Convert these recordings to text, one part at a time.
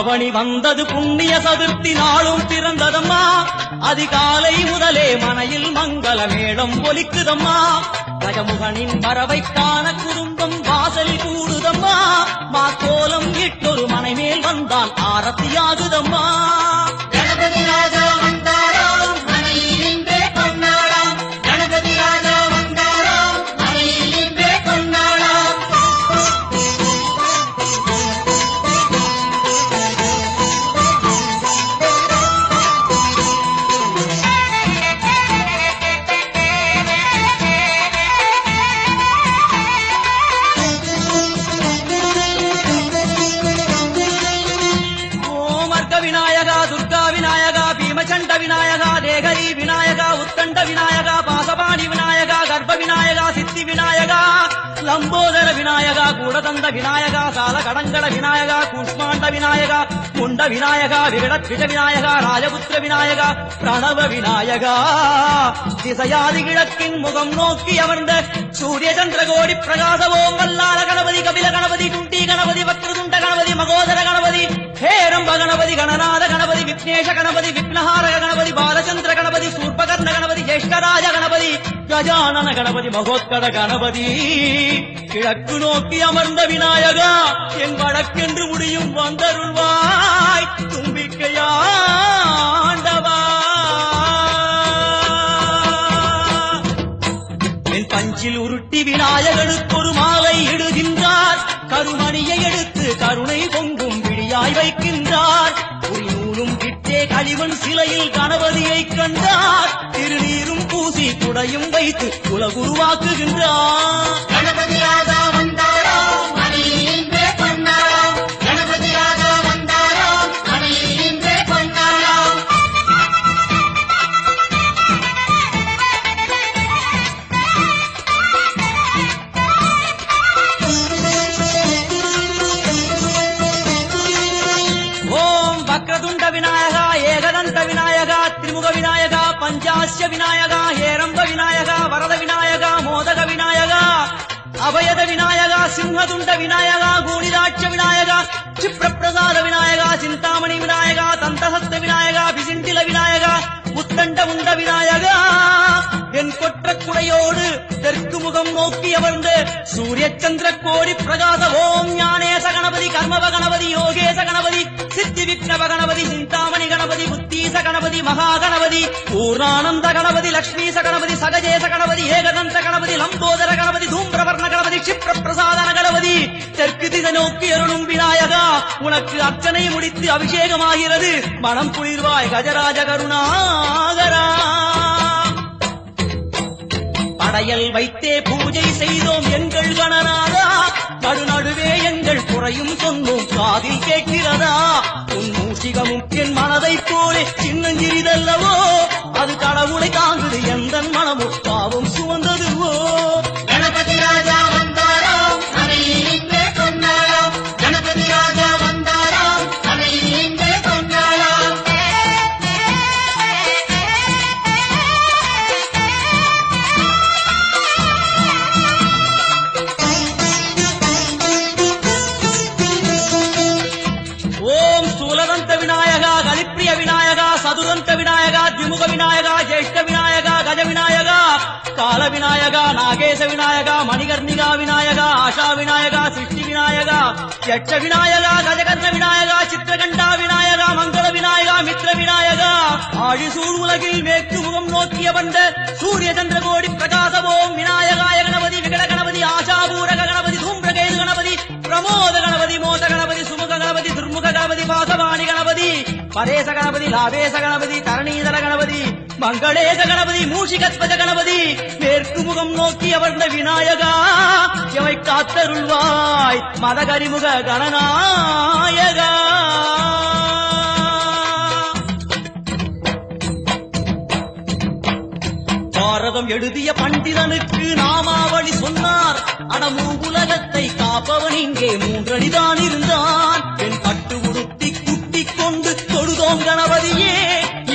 ஆவணி வந்தது புண்ணிய சதுர்த்தி நாளும் பிறந்ததம்மா அதிகாலை முதலே மனையில் மங்கள மேளம் ஒலிக்குதம்மா கஜமுகனின் வரவை காண குடும்பம் வாசலில் கூடுதம்மா மா கோலம் இட்டொரு மனை மேல் வந்தான் ஆரத்தியாகுதம்மா கணபதி ராஜா வந்தாராம் மனையில் இன்றே கொண்டாடாம் கணபதி ராஜா வந்தாராம் மனையில் இன்றே கொண்டாடாம் விநாயகா துர்கா விநாயகா பீமச்சண்ட விநாயகா தேகரி விநாயகா உத்தண்ட விநாயகா பாசபாணி விநாயகா கர்ப்ப விநாயகா சித்தி விநாயகா லம்போதர விநாயகா கூடதந்த விநாயகா சால கடங்கட விநாயகா கூஷ்மாண்ட விநாயகா குண்ட விநாயகா விகடத்விஜ விநாயகா ராஜபுத்திர விநாயகா பிரணவ விநாயகா திசையாதி கிழக்கின் முகம் நோக்கி அமர்ந்த சூரிய சந்திரகோடி பிரகாச ஓம் வல்லாள கணபதி கபில கணபதி குண்டி கணபதி வக்ரதுண்ட கணபதி மகோதர கணபதி ஹேரம்ப கணபதி கணநாத கணபதி விக்னேஷ கணபதி விக்னஹாரக கணபதி பாலச்சந்திர கணபதி சூர்பகர்ண கணபதி ஜேஷ்டராஜ கணபதி கஜானன கணபதி மகோத்கட கணபதி கிழக்கு நோக்கி அமர்ந்த விநாயகா என் வடக்கென்று முடியும் வந்தருள்வாய் தும்பிக்கையாண்டவா என் பஞ்சில் உருட்டி விநாயகனுக்கு ஒரு மாலை இடுகின்றார் கருமணியை எடுத்து கருணை பொங்கும் விழியாய் வைக்கின்றார் நூலும் கிட்டே களிவன் சிலையில் கணபதியை கண்டார் திருநீரும் பூசி குடையும் வைத்து உலகுருவாக்குகின்றார் கணபதி ராஜா வந்தாராம் மனையில் இன்றே கொண்டாடாம் கணபதி ராஜா வந்தாராம் மனையில் இன்றே கொண்டாடாம் ஓம் வக்ரதுண்ட விநாயகா ஏகதந்த விநாயகா திரிமுக விநாயகா பஞ்சாஸ்ய விநாயகா ஹேரம்ப விநாயகா வரத விநாயகா மோதக விநாயகா அபயத விநாயகா சிம்ஹதுண்ட விநாயகா கூணிதாட்ச விநாயகா சிப்ரப்பிரசாத விநாயகா சிந்தாமணி விநாயகா தந்தஹஸ்த விநாயகா பிசிண்டில விநாயகா உத்தண்ட உண்ட விநாயகா என் கொற்ற குடையோடு தெற்கு முகம் நோக்கி அமர்ந்து சூரிய சந்திர கோடி பிரகாச ஓம் ஞானேச கணபதி கர்மவ கணபதி யோகேச கணபதி சித்தி விக்னவ கணபதி சிந்தாமணி கணபதி புத்தீச கணபதி மகா கணபதி பூர்ணானந்த கணபதி லக்ஷ்மீச கணபதி சகஜேச கணபதி ஏகதந்த கணபதி லம்போதர கணபதி தூம்பிரவர்ண கணபதி க்ஷிப்ர பிரசாதன கணபதி தெற்கு திசை நோக்கி அருளும் விநாயகா உனக்கு அர்ச்சனை முடித்து அபிஷேகமாகிறது மனம் குளிர்வாய் கஜராஜ கருணாகரா படையல் வைத்தே பூஜை செய்தோம் எங்கள் கணநாதா நடுநடுவே எங்கள் குறையும் சொன்னோம் காதில் கேட்கிறதா உன் மூஷிகமும் என் மனதைப் போலே சின்னஞ்சிறிதல்லவோ அது கடவுளை தாங்குது எந்த மனமோ பாவம் சுமந்ததுவோ கணபதி ராஜா வந்தாராம் மனையில் இன்றே கொண்டாடாம் கணபதி ராஜா வந்தாராம் மனையில் இன்றே கொண்டாடாம் ஓம் சூலதந்த விநாயகா கலிப்பிரிய விநாயகா சதுரந்த விநாயகா திமுக விநாயகா ஜேஷ்ட விநாயகா கஜ விநாயகா கால விநாயகா நாகேச விநாயகா மணிகர்ணிகா விநாயகா ஆஷா விநாயகா சிருஷ்டி விநாயகா யட்ச விநாயகா கஜகர்ண விநாயகா சித்திரகண்டா விநாயகா மங்கள விநாயகா மித்ர விநாயகா ஆழிசூழ் உலகில் மேற்கு முகம் நோக்கிய வந்த சூரிய சந்திரகோடி பிரகாச ஓம் விநாயகாய கணபதி விகட கணபதி ஆஷாபூரக கணபதி தூம்பிரகேது கணபதி பிரமோத கணபதி மோத கணபதி சுமுக கணபதி துர்முக கணபதி பாசவாணி கணபதி பரேச கணபதி லாபேச கணபதி தரணீதர கணபதி மங்களேச கணபதி மூஷிகத்வஜ கணபதி மேற்கு முகம் நோக்கி அமர்ந்த விநாயகா எவை காத்தருள்வாய் மதகரிமுக கணநாயகா பாரதம் எழுதிய பண்டிதனுக்கு நாமாவளி சொன்னார் அடமூ உலகத்தை காப்பவன் இங்கே மூன்றடிதான் இருந்தான் என் பட்டு உடுத்தி குட்டிக் கொண்டு தொழுதோம் கணபதியே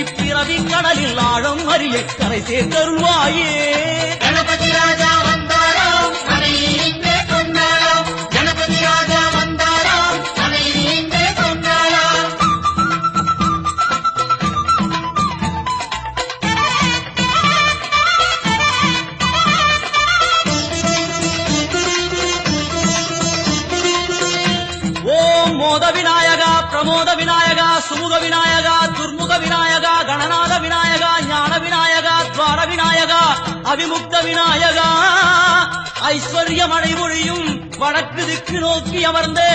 இப்பிறவின் கடலில் ஆழம் அறிய கரை சேர்த்தருள்வாயே கணபதி ராஜா வந்தாராம் மனையில் இன்றே கொண்டாடாம் கணபதி ராஜா வந்தாராம் மனையில் இன்றே கொண்டாடாம் பிரமோத விநாயகா, சுமுக விநாயகா, துர்முக விநாயகா, கணநாத விநாயகா, ஞான விநாயகா, துவார விநாயகா, அவிமுக்த விநாயகா, ஐஸ்வர்ய மழை பொழியும் வடக்கு திக்கு நோக்கி அமர்ந்து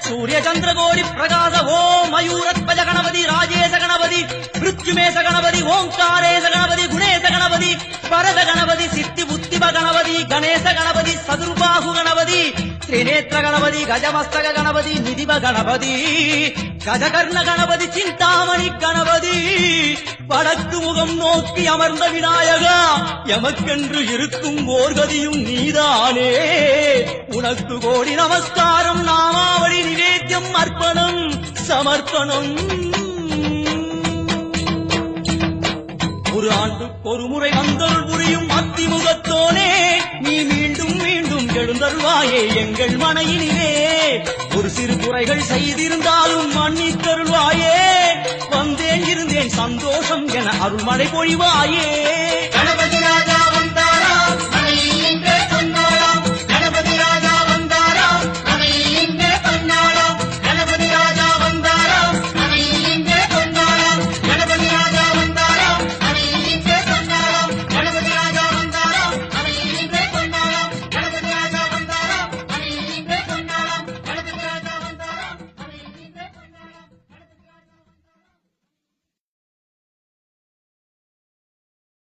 சூரிய சந்திரகோடி பிரகாச ஓம் மயூரத்வஜ கணபதி, ராஜேச கணபதி, மிருத்யுமேச கணபதி, ஓங்காரேச கணபதி, குணேச கணபதி, பரத கணபதி, சித்தி புத்திப கணபதி, கணேச கணபதி, சதுர்பாகு கணபதி, திரிநேத்திர கணபதி, கஜமஸ்தக கணபதி, நிதிப கணபதி, கஜகர்ண கணபதி, சிந்தாமணி கணபதி, வடக்கு முகம் நோக்கி அமர்ந்த விநாயகா, எமக்கென்று இருக்கும் ஓர்கதியும் நீதானே. உனக்கு கோடி நமஸ்காரம், நாமாவளி நிவேத்தியம், அர்ப்பணம் சமர்ப்பணம். ஒரு ஆண்டுக்கு ஒரு முறை வந்தருள் புரியும் அத்திமுகத்தோனே, நீ மீண்டும் மீண்டும் எழுந்தருள்வாயே எங்கள் மனையினிலே. ஒரு சிறு குறைகள் செய்திருந்தாலும் மன்னித்தருள்வாயே, வந்தேன் இருந்தேன் சந்தோஷம் என அருள்மழை பொழிவாயே.